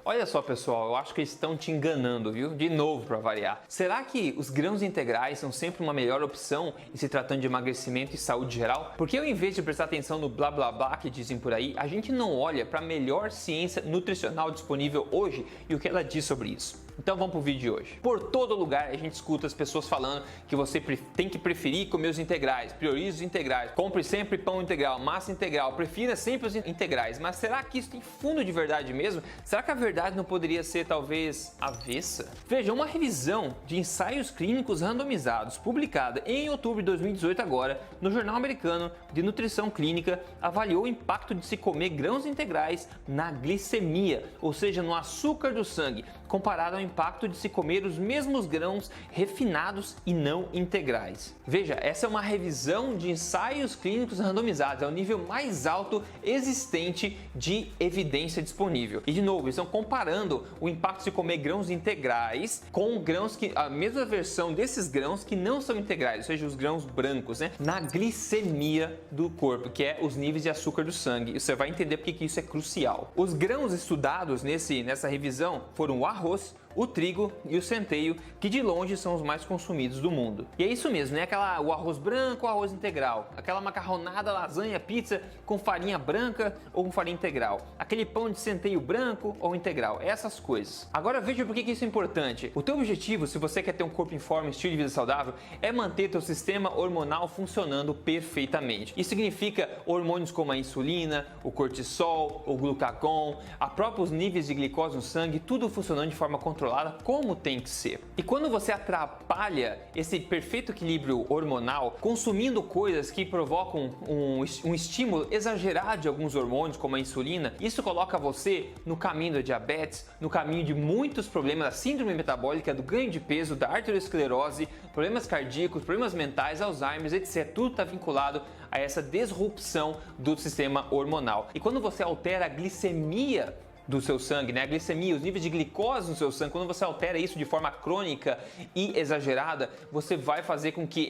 Olha só, pessoal, eu acho que eles estão te enganando, viu? De novo, para variar. Será que os grãos integrais são sempre uma melhor opção em se tratando de emagrecimento e saúde geral? Porque ao invés de prestar atenção no blá blá blá que dizem por aí, a gente não olha para a melhor ciência nutricional disponível hoje e o que ela diz sobre isso. Então vamos pro vídeo de hoje. Por todo lugar a gente escuta as pessoas falando que você tem que preferir comer os integrais, priorize os integrais, compre sempre pão integral, massa integral, prefira sempre os integrais. Mas será que isso tem fundo de verdade mesmo? Será que a verdade não poderia ser talvez avessa? Veja, uma revisão de ensaios clínicos randomizados publicada em outubro de 2018 agora no Jornal Americano de Nutrição Clínica avaliou o impacto de se comer grãos integrais na glicemia, ou seja, no açúcar do sangue, comparado ao impacto de se comer os mesmos grãos refinados e não integrais. Veja, essa é uma revisão de ensaios clínicos randomizados, é o nível mais alto existente de evidência disponível. E de novo, eles estão comparando o impacto de se comer grãos integrais com grãos que a mesma versão desses grãos que não são integrais, ou seja, os grãos brancos, né, na glicemia do corpo, que é os níveis de açúcar do sangue. E você vai entender porque que isso é crucial. Os grãos estudados nessa revisão foram o arroz, o trigo e o centeio, que de longe são os mais consumidos do mundo. E é isso mesmo, né? O arroz branco ou arroz integral, aquela macarronada, lasanha, pizza com farinha branca ou com farinha integral, aquele pão de centeio branco ou integral, essas coisas. Agora veja por que isso é importante. O teu objetivo, se você quer ter um corpo em forma, estilo de vida saudável, é manter teu sistema hormonal funcionando perfeitamente. Isso significa hormônios como a insulina, o cortisol, o glucagon, a próprios níveis de glicose no sangue, tudo funcionando de forma controlada como tem que ser. E quando você atrapalha esse perfeito equilíbrio hormonal consumindo coisas que provocam um estímulo exagerado de alguns hormônios como a insulina, isso coloca você no caminho da diabetes, no caminho de muitos problemas da síndrome metabólica, do ganho de peso, da arteriosclerose, problemas cardíacos, problemas mentais, Alzheimer, etc. Tudo está vinculado a essa disrupção do sistema hormonal. E quando você altera a glicemia do seu sangue, né? A glicemia, os níveis de glicose no seu sangue, quando você altera isso de forma crônica e exagerada, você vai fazer com que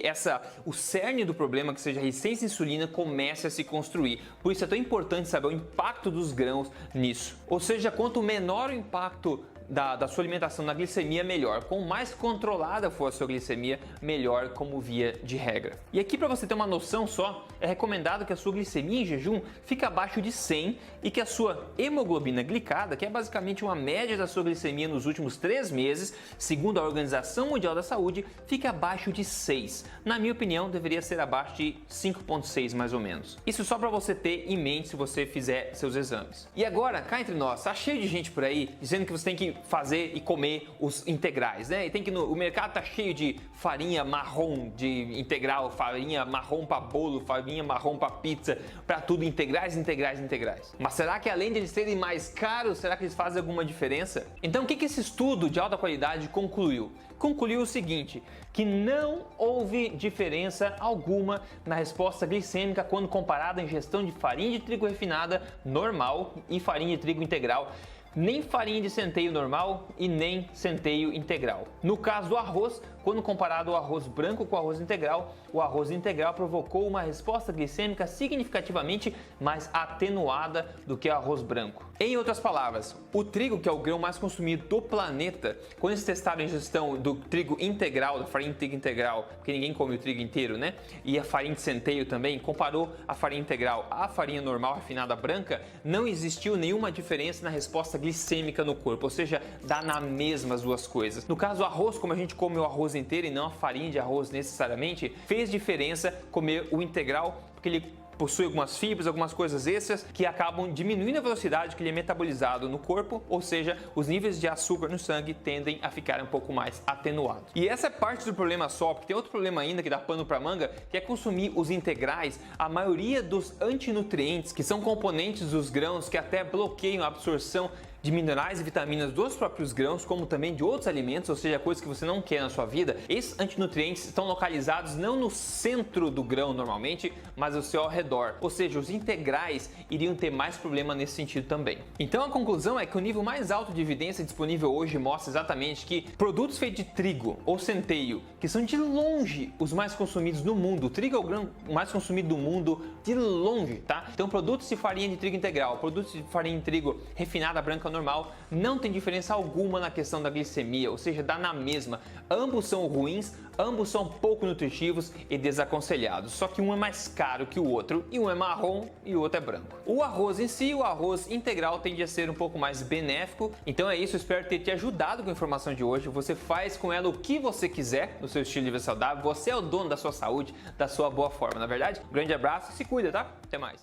o cerne do problema, que seja a resistência à insulina, comece a se construir. Por isso é tão importante saber o impacto dos grãos nisso. Ou seja, quanto menor o impacto da sua alimentação na glicemia, melhor. Quanto mais controlada for a sua glicemia, melhor como via de regra. E aqui, para você ter uma noção só, é recomendado que a sua glicemia em jejum fique abaixo de 100 e que a sua hemoglobina glicada, que é basicamente uma média da sua glicemia nos últimos 3 meses, segundo a Organização Mundial da Saúde, fique abaixo de 6. Na minha opinião, deveria ser abaixo de 5,6 mais ou menos. Isso só para você ter em mente se você fizer seus exames. E agora, cá entre nós, tá cheio de gente por aí dizendo que você tem que fazer e comer os integrais, né? E o mercado tá cheio de farinha marrom de integral, farinha marrom para bolo, farinha marrom para pizza, para tudo integrais. Mas será que além de eles serem mais caros, será que eles fazem alguma diferença? Então o que esse estudo de alta qualidade concluiu? Concluiu o seguinte, que não houve diferença alguma na resposta glicêmica quando comparada a ingestão de farinha de trigo refinada normal e farinha de trigo integral, nem farinha de centeio normal e nem centeio integral. No caso do arroz, quando comparado ao arroz branco com o arroz integral provocou uma resposta glicêmica significativamente mais atenuada do que o arroz branco. Em outras palavras, o trigo, que é o grão mais consumido do planeta, quando eles testaram a ingestão do trigo integral, da farinha de trigo integral, porque ninguém come o trigo inteiro, né? E a farinha de centeio também, comparou a farinha integral à farinha normal refinada branca, não existiu nenhuma diferença na resposta glicêmica no corpo, ou seja, dá na mesma as duas coisas. No caso do arroz, como a gente come o arroz inteiro e não a farinha de arroz necessariamente, fez diferença comer o integral, porque ele possui algumas fibras, algumas coisas extras que acabam diminuindo a velocidade que ele é metabolizado no corpo, ou seja, os níveis de açúcar no sangue tendem a ficar um pouco mais atenuados. E essa é parte do problema só, porque tem outro problema ainda que dá pano para manga, que é consumir os integrais, a maioria dos antinutrientes, que são componentes dos grãos que até bloqueiam a absorção de minerais e vitaminas dos próprios grãos, como também de outros alimentos, ou seja, coisas que você não quer na sua vida. Esses antinutrientes estão localizados não no centro do grão normalmente, mas ao seu redor. Ou seja, os integrais iriam ter mais problema nesse sentido também. Então a conclusão é que o nível mais alto de evidência disponível hoje mostra exatamente que produtos feitos de trigo ou centeio, que são de longe os mais consumidos no mundo, o trigo é o grão mais consumido do mundo de longe, tá? Então produtos de farinha de trigo integral, produtos de farinha de trigo refinada branca branca normal, não tem diferença alguma na questão da glicemia, ou seja, dá na mesma. Ambos são ruins, ambos são pouco nutritivos e desaconselhados, só que um é mais caro que o outro e um é marrom e o outro é branco. O arroz em si, o arroz integral, tende a ser um pouco mais benéfico. Então é isso, espero ter te ajudado com a informação de hoje. Você faz com ela o que você quiser no seu estilo de vida saudável, você é o dono da sua saúde, da sua boa forma, na verdade. Um grande abraço e se cuida, tá? Até mais.